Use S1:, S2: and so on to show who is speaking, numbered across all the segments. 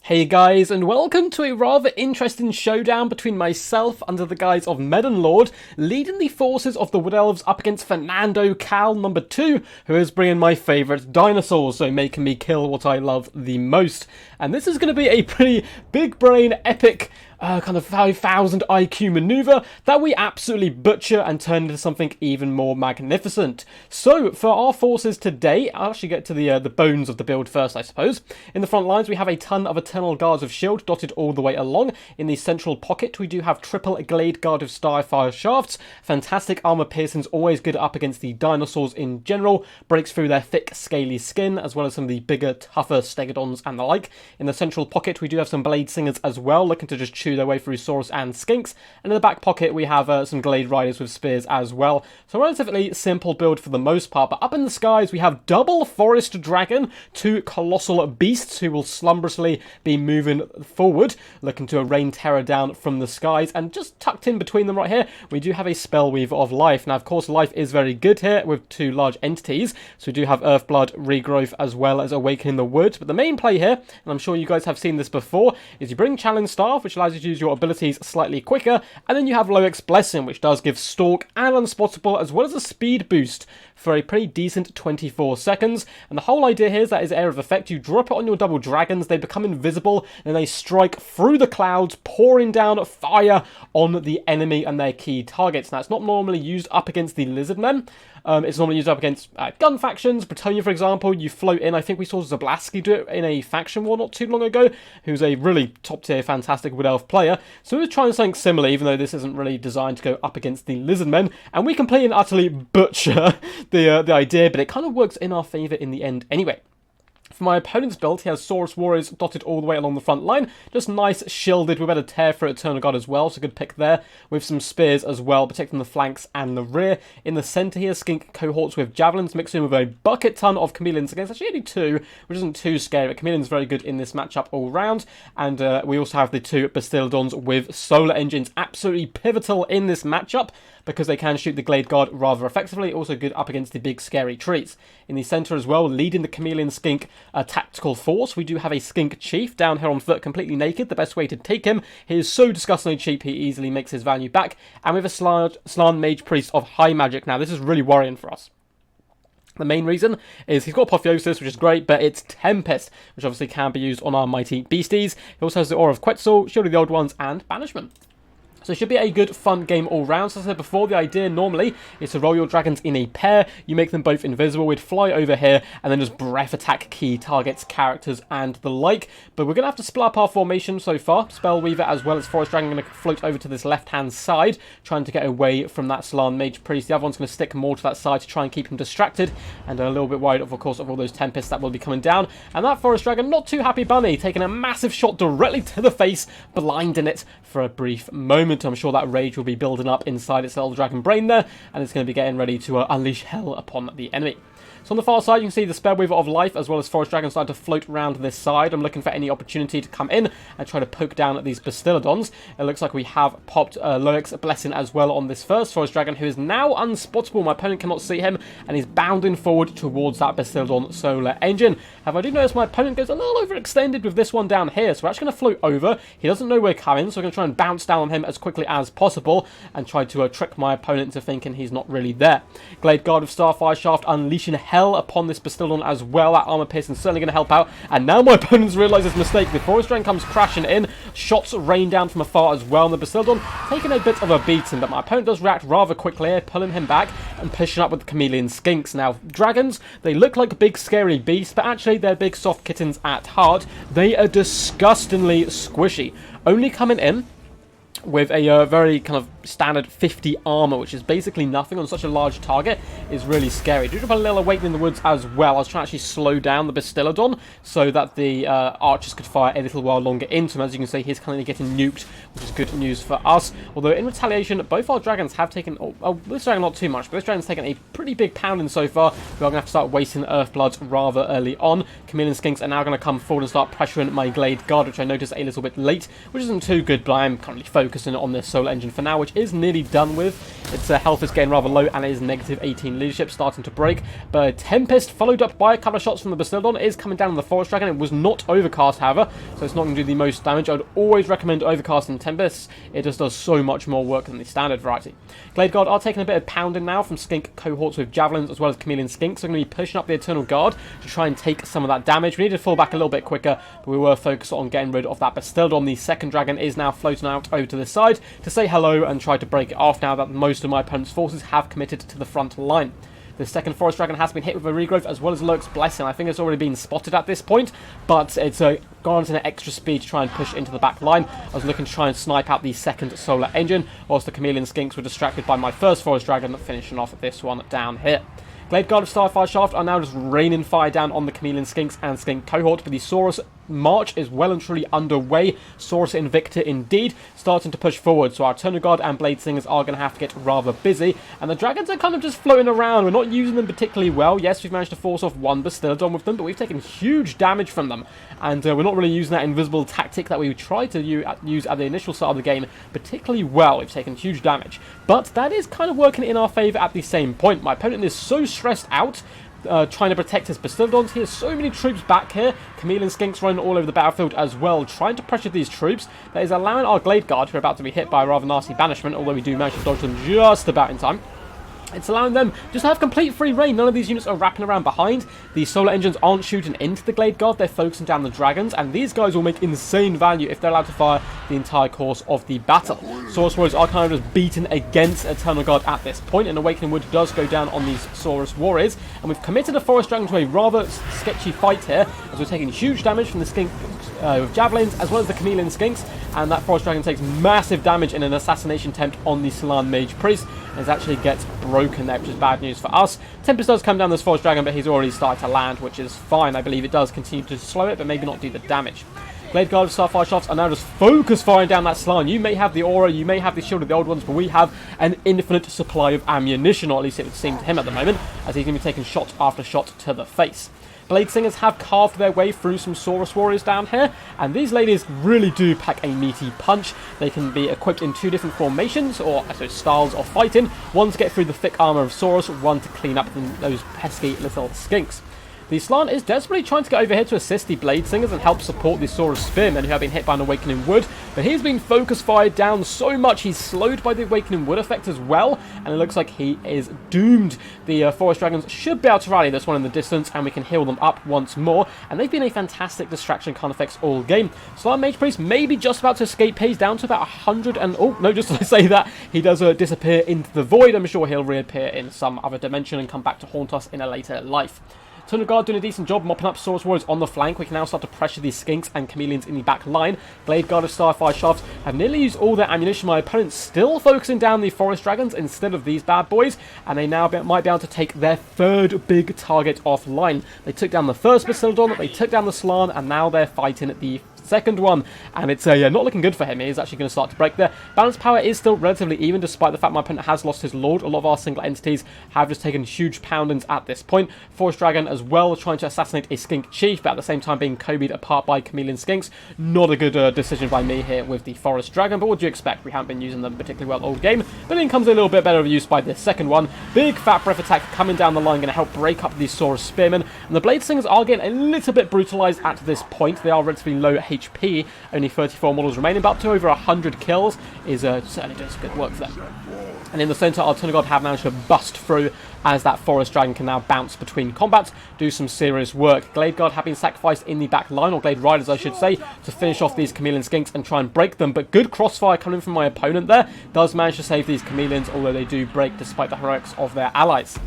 S1: Hey guys, and welcome to a rather interesting showdown between myself under the guise of Medan Lord, leading the forces of the Wood Elves up against Fernando Cal number 2, who is bringing my favourite dinosaurs, so making me kill what I love the most. And this is going to be a pretty big brain, epic, kind of 5,000 IQ maneuver that we absolutely butcher and turn into something even more magnificent. So, for our forces today, I'll actually get to the bones of the build first, I suppose. In the front lines, we have a ton of Eternal Guards of Shield dotted all the way along. In the central pocket, we do have triple Glade Guard of Starfire Shafts. Fantastic armor piercings, always good up against the dinosaurs in general. Breaks through their thick, scaly skin, as well as some of the bigger, tougher Stegodons and the like. In the central pocket, we do have some Blade Singers as well, looking to just chew their way through Saurus and Skinks, and in the back pocket we have some Glade Riders with spears as well. So relatively simple build for the most part, but up in the skies we have double Forest Dragon, two colossal beasts who will slumberously be moving forward, looking to rain terror down from the skies, and just tucked in between them right here we do have a Spellweaver of Life. Now of course life is very good here with two large entities, so we do have Earthblood, Regrowth, as well as Awakening the Woods, but the main play here, and I'm sure you guys have seen this before, is you bring Challenge Staff, which allows you to use your abilities slightly quicker, and then you have Loic's Blessing, which does give Stalk and Unspottable as well as a speed boost for a pretty decent 24 seconds. And the whole idea here is that is Air of Effect. You drop it on your double dragons, they become invisible, and they strike through the clouds, pouring down fire on the enemy and their key targets. Now, it's not normally used up against the Lizardmen. It's normally used up against gun factions. Bretonnia, for example, you float in. I think we saw Zablaski do it in a faction war not too long ago, who's a really top-tier, fantastic Wood Elf player. So we're trying something similar, even though this isn't really designed to go up against the Lizardmen. And we completely and utterly butcher the idea, but it kind of works in our favour in the end anyway. For my opponent's build, he has Saurus Warriors dotted all the way along the front line. Just nice, shielded, with a tear for Eternal Guard as well, so good pick there. With some spears as well, protecting the flanks and the rear. In the centre here, Skink cohorts with Javelins, mixed in with a bucket ton of Chameleons against actually only two, which isn't too scary. But Chameleon's very good in this matchup all round. And we also have the two Bastillodons with Solar Engines, absolutely pivotal in this matchup, because they can shoot the Glade Guard rather effectively, also good up against the big scary trees. In the centre as well, leading the Chameleon Skink tactical force, we do have a Skink Chief down here on foot, completely naked, the best way to take him. He is so disgustingly cheap, he easily makes his value back. And we have a Slann Mage Priest of High Magic. Now, this is really worrying for us. The main reason is he's got Apotheosis, which is great, but it's Tempest, which obviously can be used on our mighty beasties. He also has the Aura of Quetzal, Shield of the Old Ones, and Banishment. So it should be a good, fun game all round. So as I said before, the idea normally is to roll your dragons in a pair. You make them both invisible. We'd fly over here and then just breath attack key targets, characters, and the like. But we're going to have to split up our formation so far. Spellweaver as well as Forest Dragon are going to float over to this left-hand side, trying to get away from that Slann Mage Priest. The other one's going to stick more to that side to try and keep him distracted. And a little bit worried, of course, of all those Tempests that will be coming down. And that Forest Dragon, not too happy bunny, taking a massive shot directly to the face, blinding it for a brief moment. I'm sure that rage will be building up inside its little dragon brain there, and it's going to be getting ready to unleash hell upon the enemy. So on the far side, you can see the Spellweaver of Life as well as Forest Dragon starting to float around this side. I'm looking for any opportunity to come in and try to poke down at these Bastillodons. It looks like we have popped Loic's Blessing as well on this first Forest Dragon, who is now unspottable. My opponent cannot see him, and he's bounding forward towards that Bastillodon Solar Engine. However, I do notice my opponent goes a little overextended with this one down here, so we're actually going to float over. He doesn't know we're coming, so we're going to try and bounce down on him as quickly as possible and try to trick my opponent into thinking he's not really there. Glade Guard of Starfire Shaft unleashing hell upon this Bastillodon as well. That armor piercing is certainly going to help out. And now my opponent's realised his mistake. The Forest Dragon comes crashing in. Shots rain down from afar as well. And the Bastillodon taking a bit of a beating, but my opponent does react rather quickly, pulling him back and pushing up with the Chameleon Skinks. Now, dragons, they look like big scary beasts, but actually they're big soft kittens at heart. They are disgustingly squishy. Only coming in with a very kind of standard 50 armor, which is basically nothing on such a large target, is really scary. Do drop a little Awakening in the Woods as well. I was trying to actually slow down the Bastillodon so that the archers could fire a little while longer into him. As you can see, he's currently getting nuked, which is good news for us. Although in retaliation, both our dragons have taken, this dragon not too much, but this dragon's taken a pretty big pounding so far. We are going to have to start wasting Earthbloods rather early on. Chameleon Skinks are now going to come forward and start pressuring my Glade Guard, which I noticed a little bit late, which isn't too good, but I am currently focused focusing on this solar engine for now, which is nearly done with. Its health is getting rather low, and it is negative 18 leadership, starting to break. But Tempest, followed up by a couple of shots from the Bastildon, is coming down on the Forest Dragon. It was not Overcast, however, so it's not going to do the most damage. I would always recommend Overcast and Tempest. It just does so much more work than the standard variety. Glade Guard are taking a bit of pounding now from Skink cohorts with Javelins as well as Chameleon Skinks. So I'm going to be pushing up the Eternal Guard to try and take some of that damage. We need to fall back a little bit quicker, but we were focused on getting rid of that Bastildon. The second dragon is now floating out over to the side to say hello and try to break it off now that most of my opponent's forces have committed to the front line. The second Forest Dragon has been hit with a regrowth as well as Lurk's Blessing. I think it's already been spotted at this point, but it's gone to an extra speed to try and push into the back line. I was looking to try and snipe out the second solar engine, whilst the Chameleon Skinks were distracted by my first Forest Dragon, finishing off this one down here. Glade Guard of Starfire Shaft are now just raining fire down on the Chameleon Skinks and Skink cohort, but the Saurus march is well and truly underway. Saurus Invicta indeed, starting to push forward, so our Eternal Guard and Blade Singers are going to have to get rather busy, and the dragons are kind of just floating around. We're not using them particularly well. Yes, we've managed to force off one Bastildon with them, but we've taken huge damage from them, and we're not really using that invisible tactic that we tried to use at the initial start of the game particularly well. We've taken huge damage, but that is kind of working in our favour at the same point. My opponent is so stressed out trying to protect his Bastildons. He has so many troops back here. Chameleon Skinks running all over the battlefield as well, trying to pressure these troops. That is allowing our Glade Guard, who are about to be hit by a rather nasty banishment, although we do manage to dodge them just about in time. It's allowing them just to have complete free reign. None of these units are wrapping around behind. The solar engines aren't shooting into the Glade Guard. They're focusing down the dragons, and these guys will make insane value if they're allowed to fire the entire course of the battle. Saurus Warriors are kind of just beaten against Eternal Guard at this point, and Awakening Wood does go down on these Saurus Warriors, and we've committed a Forest Dragon to a rather sketchy fight here, as we're taking huge damage from the Skink with Javelins, as well as the Chameleon Skinks, and that Forest Dragon takes massive damage in an assassination attempt on the Salan Mage Priest, and it actually gets broken there, which is bad news for us. Tempest does come down this Forest Dragon, but he's already started to land, which is fine. I believe it does continue to slow it, but maybe not do the damage. Glade Guard of Starfire Shafts are now just focus firing down that Salan. You may have the aura, you may have the shield of the old ones, but we have an infinite supply of ammunition, or at least it would seem to him at the moment, as he's going to be taking shot after shot to the face. Blade Singers have carved their way through some Saurus Warriors down here, and these ladies really do pack a meaty punch. They can be equipped in two different formations, or I suppose styles of fighting. One to get through the thick armour of Saurus, one to clean up those pesky little skinks. The Slann is desperately trying to get over here to assist the Blade Singers and help support the Saurus Spearmen, who have been hit by an Awakening Wood, but he's been focus fired down so much he's slowed by the Awakening Wood effect as well, and it looks like he is doomed. The Forest Dragons should be able to rally this one in the distance, and we can heal them up once more, and they've been a fantastic distraction effects all game. Salan Mage Priest may be just about to escape. He's down to about 100 and... oh, no, just to say that, he does disappear into the void. I'm sure he'll reappear in some other dimension and come back to haunt us in a later life. Eternal Guard doing a decent job mopping up Saurus Warriors on the flank. We can now start to pressure these Skinks and Chameleons in the back line. Glade Guard of Starfire Shafts have nearly used all their ammunition. My opponent's still focusing down the Forest Dragons instead of these bad boys, and they now might be able to take their third big target offline. They took down the first Bastildon, they took down the Salan, and now they're fighting the second one, and it's not looking good for him. He's actually going to start to break there. Balance power is still relatively even, despite the fact my opponent has lost his Lord. A lot of our single entities have just taken huge poundings at this point. Forest Dragon as well, trying to assassinate a Skink Chief, but at the same time being Kobe'd apart by Chameleon Skinks. Not a good decision by me here with the Forest Dragon, but what do you expect? We haven't been using them particularly well all game, but in comes a little bit better of use by this second one. Big fat breath attack coming down the line, going to help break up these Saurus Spearmen, and the Blade Singers are getting a little bit brutalized at this point. They are relatively low HP, only 34 models remaining, but up to over 100 kills is certainly doing some good work for them. And in the centre, our Eternal Guard have managed to bust through, as that Forest Dragon can now bounce between combats, do some serious work. Glade Guard have been sacrificed in the back line, or Glade Riders I should say, to finish off these Chameleon Skinks and try and break them, but good crossfire coming from my opponent there does manage to save these Chameleons, although they do break despite the heroics of their allies.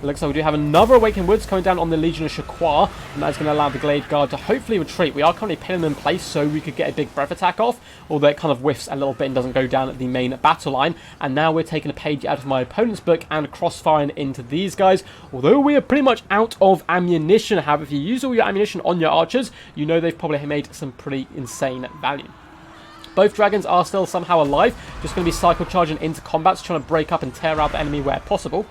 S1: It looks like we do have another Awakened Woods coming down on the Legion of Shaqua, and that's going to allow the Glade Guard to hopefully retreat. We are currently pinning them in place so we could get a big breath attack off, although it kind of whiffs a little bit and doesn't go down at the main battle line. And now we're taking a page out of my opponent's book and crossfiring into these guys, although we are pretty much out of ammunition. However, if you use all your ammunition on your archers, you know they've probably made some pretty insane value. Both dragons are still somehow alive, just going to be cycle charging into combats, trying to break up and tear out the enemy where possible.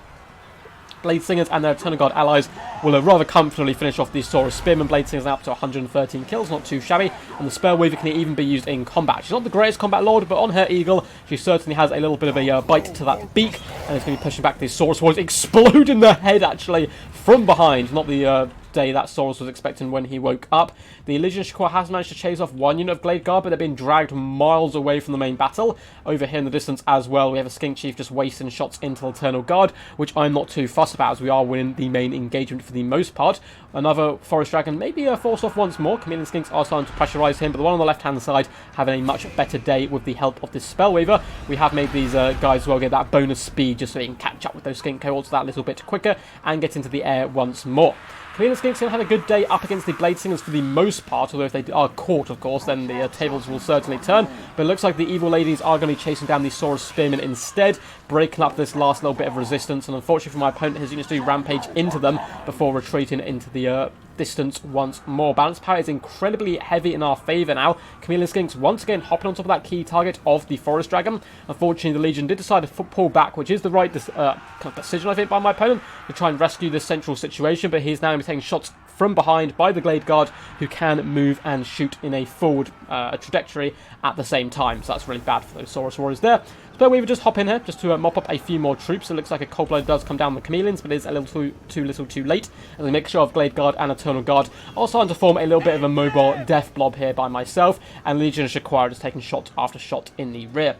S1: Blade Singers and their Eternal Guard allies will rather comfortably finish off these Saurus Spearmen. Blade Singers now up to 113 kills, not too shabby, and the Spell Weaver can even be used in combat. She's not the greatest combat lord, but on her eagle, she certainly has a little bit of a bite to that beak, and is going to be pushing back these Saurus Warriors, explode in the head, actually, from behind. Not the day that Saurus was expecting when he woke up. The Legion Shakur has managed to chase off one unit of Glade Guard, but they're being dragged miles away from the main battle. Over here in the distance as well, we have a Skink Chief just wasting shots into Eternal Guard, which I'm not too fussed about, as we are winning the main engagement for the most part. Another Forest Dragon maybe forced off once more. Chameleon Skinks are starting to pressurize him, but the one on the left-hand side having a much better day with the help of this Spell Weaver. We have made these guys as well get that bonus speed, just so they can catch up with those Skink cohorts that little bit quicker and get into the air once more. Chameleon Skinks have had a good day up against the Blade Singers for the most part, although if they are caught, of course, then the tables will certainly turn. But it looks like the Evil Ladies are going to be chasing down the Saurus Spearmen instead, breaking up this last little bit of resistance, and unfortunately for my opponent, his units do rampage into them before retreating into the distance once more. Balance power is incredibly heavy in our favour now. Chameleon Skinks once again hopping on top of that key target of the Forest Dragon. Unfortunately, the Legion did decide to pull back, which is the right kind of decision, I think, by my opponent, to try and rescue this central situation, but he's now going to be taking shots from behind by the Glade Guard, who can move and shoot in a forward trajectory at the same time. So that's really bad for those Saurus Warriors there. Spell Weaver just hop in here just to mop up a few more troops. It looks like a Cold Blood does come down the Chameleons, but it is a little too late, as a mixture of Glade Guard and Eternal Guard are starting to form a little bit of a mobile death blob here by myself, and Legion of Shakur just taking shot after shot in the rear.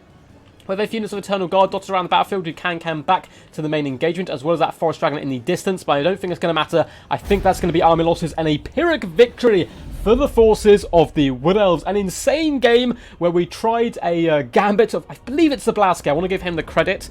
S1: With a few units of Eternal Guard dotted around the battlefield, you can come back to the main engagement, as well as that Forest Dragon in the distance, but I don't think it's going to matter. I think that's going to be army losses and a Pyrrhic victory for the forces of the Wood Elves. An insane game where we tried a gambit of, I believe it's Zablaski. I want to give him the credit.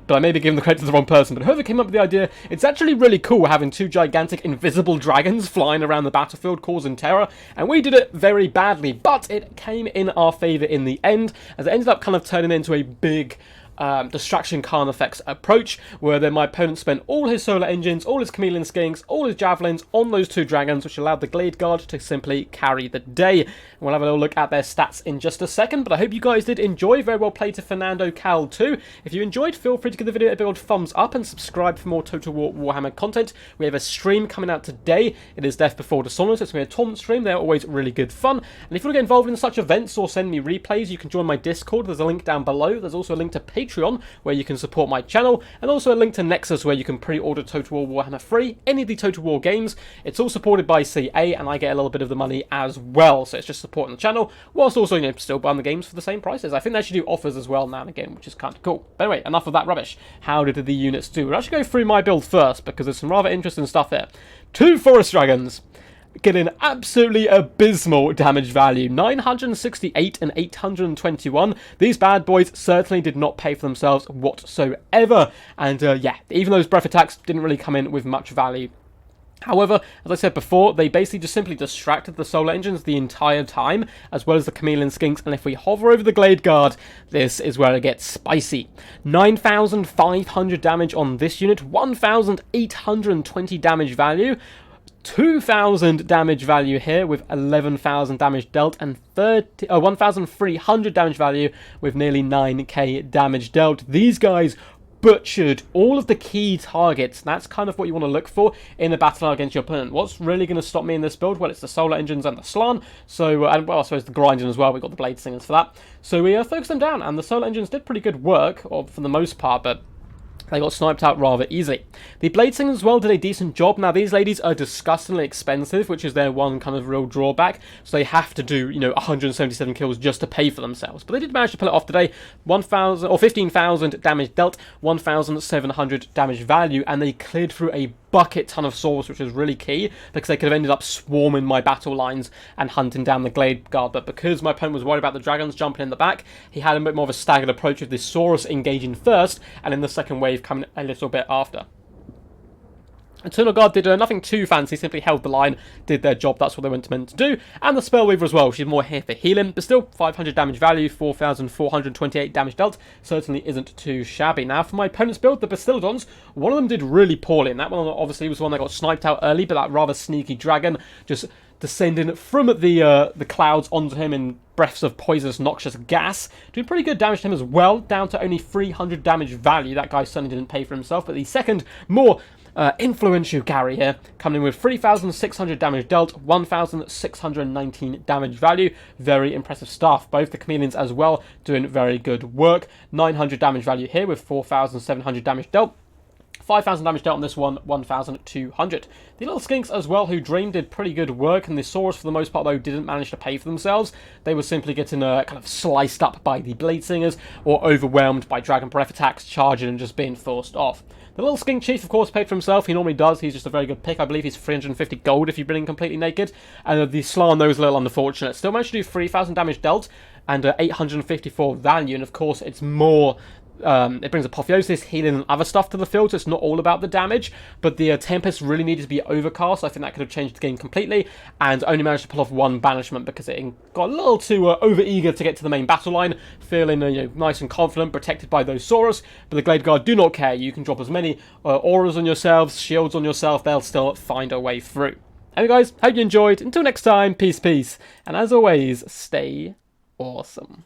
S1: But I may be giving the credit to the wrong person. But whoever came up with the idea, it's actually really cool having two gigantic invisible dragons flying around the battlefield causing terror. And we did it very badly, but it came in our favour in the end, as it ended up kind of turning into a big distraction Khan effects approach, where then my opponent spent all his solar engines, all his chameleon skinks, all his javelins on those two dragons, which allowed the Glade Guard to simply carry the day. And we'll have a little look at their stats in just a second, but I hope you guys did enjoy. Very well played to Fernando Cal too. If you enjoyed, feel free to give the video a big old thumbs up and subscribe for more Total War Warhammer content. We have a stream coming out today. It is Death Before Dishonor, so it's going to be a tournament stream. They're always really good fun. And if you want to get involved in such events or send me replays, you can join my Discord. There's a link down below. There's also a link to Patreon, where you can support my channel, and also a link to Nexus, where you can pre-order Total War Warhammer free, any of the Total War games. It's all supported by CA, and I get a little bit of the money as well, so it's just supporting the channel, whilst also, you know, still buying the games for the same prices. I think they should do offers as well now and again, which is kind of cool. But anyway, enough of that rubbish. How did the units do? We'll actually go through my build first, because there's some rather interesting stuff here. Two Forest Dragons, getting absolutely abysmal damage value, 968 and 821. These bad boys certainly did not pay for themselves whatsoever, and yeah, even those breath attacks didn't really come in with much value. However, as I said before, they basically just simply distracted the solar engines the entire time, as well as the chameleon skinks, and if we hover over the Glade Guard, this is where it gets spicy. 9,500 damage on this unit, 1,820 damage value, 2,000 damage value here with 11,000 damage dealt, and 1,300 damage value with nearly 9k damage dealt. These guys butchered all of the key targets. That's kind of what you want to look for in a battle against your opponent. What's really going to stop me in this build? Well, it's the solar engines and the Slann. So, and well, I suppose the grinding as well. We got the Blade Singers for that. So we focused them down, and the solar engines did pretty good work, or for the most part, but they got sniped out rather easily. The Blade Singers as well did a decent job. Now, these ladies are disgustingly expensive, which is their one kind of real drawback. So they have to do, you know, 177 kills just to pay for themselves. But they did manage to pull it off today. 1,000 or 15,000 damage dealt, 1,700 damage value, and they cleared through a bucket ton of swords, which was really key, because they could have ended up swarming my battle lines and hunting down the Glade Guard. But because my opponent was worried about the dragons jumping in the back, he had a bit more of a staggered approach with this Saurus engaging first, and in the second wave coming a little bit after. Eternal Guard did nothing too fancy, simply held the line, did their job, that's what they were meant to do. And the Spell Weaver as well, she's more here for healing, but still 500 damage value, 4,428 damage dealt, certainly isn't too shabby. Now for my opponent's build, the Bastiladons, one of them did really poorly, and that one obviously was the one that got sniped out early, but that rather sneaky dragon just descending from the clouds onto him in breaths of poisonous, noxious gas. Doing pretty good damage to him as well, down to only 300 damage value. That guy certainly didn't pay for himself, but the second, more influential carry here, coming in with 3,600 damage dealt, 1,619 damage value. Very impressive stuff. Both the chameleons as well doing very good work. 900 damage value here with 4,700 damage dealt. 5,000 damage dealt on this one, 1,200. The little skinks as well, who Dream did pretty good work, and the Saurus for the most part though didn't manage to pay for themselves. They were simply getting kind of sliced up by the Blade Singers, or overwhelmed by Dragon Breath attacks, charging and just being forced off. The little skink chief, of course, paid for himself. He normally does. He's just a very good pick. I believe he's 350 gold if you bring him completely naked. And the Slan, though, is a little unfortunate. Still managed to do 3,000 damage dealt and 854 value. And, of course, it's more... it brings apotheosis, healing, and other stuff to the field, so it's not all about the damage, but the Tempest really needed to be overcast. I think that could have changed the game completely, and only managed to pull off one banishment because it got a little too over-eager to get to the main battle line, feeling nice and confident, protected by those Saurus, but the Glade Guard do not care. You can drop as many auras on yourselves, shields on yourself, they'll still find a way through. Anyway guys, hope you enjoyed. Until next time, peace, peace, and as always, stay awesome.